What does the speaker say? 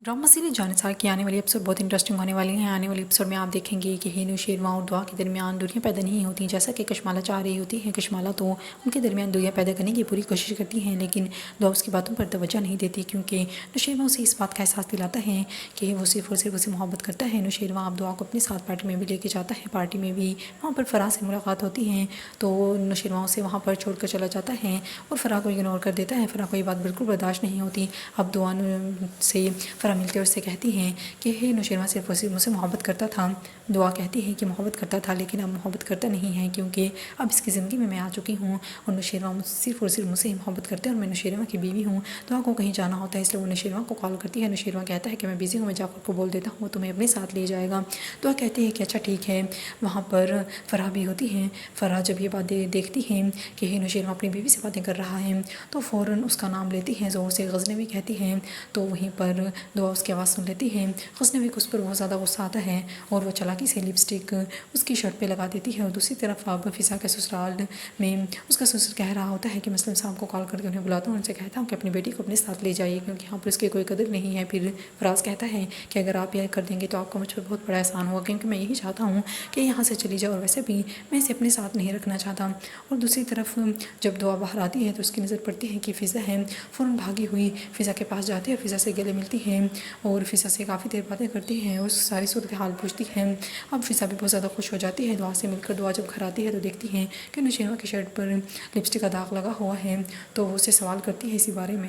Drama series Jannisar की आने वाली एपिसोड बहुत इंटरेस्टिंग होने वाली हैं। आने वाली एपिसोड में आप देखेंगे कि हेनू शेरवा और दुआ के दरमियान दूरियां पैदा नहीं होती, जैसा कि कशमाला चाह रही होती है। कशमाला तो उनके दरमियान दूरियां पैदा करने की पूरी कोशिश करती हैं, लेकिन दुआ उसकी बातों पर तवज्जो नहीं देती, क्योंकि नौशेरवा उसे इस बात का एहसास दिलाता है कि वो सिर्फ और सिर्फ उसे मोहब्बत करता है। नौशेरवा आप दुआ को अपने साथ पार्टी में भी लेके जाता है। पार्टी में भी वहाँ पर फ़राह से मुलाकात होती है, तो नौशेरवा उसे वहाँ पर छोड़ कर चला जाता है और फ़राह को इग्नोर कर देता है। फ़राह को ये बात बिल्कुल बर्दाश्त नहीं होती। अब दुआ से फ़राह मिलकर उससे कहती हैं कि हे नौशेरवा सिर्फ और सिर्फ मुझसे मोहब्बत करता था। दुआ कहती है कि मोहब्बत करता था, लेकिन अब मोहब्बत करता नहीं है, क्योंकि अब इसकी ज़िंदगी में मैं आ चुकी हूँ और नौशेरवा सिर्फ और सिर्फ मुझसे ही मोहब्बत करते हैं और मैं नौशेरवा की बीवी हूँ। दुआ को कहीं जाना होता है, इसलिए वो नौशेरवा को कॉल करती है। नौशेरवा कहता है कि मैं बिज़ी हूँ, मैं जाफर को बोल देता हूँ, तुम्हें अपने साथ ले जाएगा। दुआ कहती है कि अच्छा ठीक है। वहाँ पर फ़राह भी होती है। फ़राह जब ये बात देखती है कि हे नौशेरवा अपनी बीवी से बातें कर रहा है, तो फ़ौरन उसका नाम लेती है, ज़ोर से गज़नवी कहती है। तो वहीं पर दुआ उसकी आवाज़ सुन लेती है। गज़नवी को उस पर बहुत ज़्यादा गुस्सा आता है और वो चालाकी से लिपस्टिक उसकी शर्ट पे लगा देती है। और दूसरी तरफ अब फ़िज़ा के ससुराल में उसका ससुर कह रहा होता है कि मैं साहब को कॉल करके उन्हें बुलाता हूँ, उनसे कहता हूँ कि अपनी बेटी को अपने साथ ले जाइए, क्योंकि यहाँ पर उसकी कोई कदर नहीं है। फिर फराज कहता है कि अगर आप यह कर देंगे तो आपका मुझ पर बहुत बड़ा एहसान होगा, क्योंकि मैं यही चाहता हूँ कि यहाँ से चली जाए, और वैसे भी मैं इसे अपने साथ नहीं रखना चाहता। और दूसरी तरफ जब दुआ बाहर आती है तो उसकी नज़र पड़ती है कि फ़िज़ा है। फ़ौरन भागी हुई फ़िज़ा के पास जाती है, फ़िज़ा से गले मिलती है और फ़िज़ा से काफ़ी देर बातें करती है और सारी सूरत हाल पूछती है। अब फ़िज़ा भी बहुत ज़्यादा खुश हो जाती है। दुआ से मिलकर दुआ जब घर आती है तो देखती है कि नौशेरवा की शर्ट पर लिपस्टिक का दाग लगा हुआ है, तो वो उससे सवाल करती है इसी बारे में।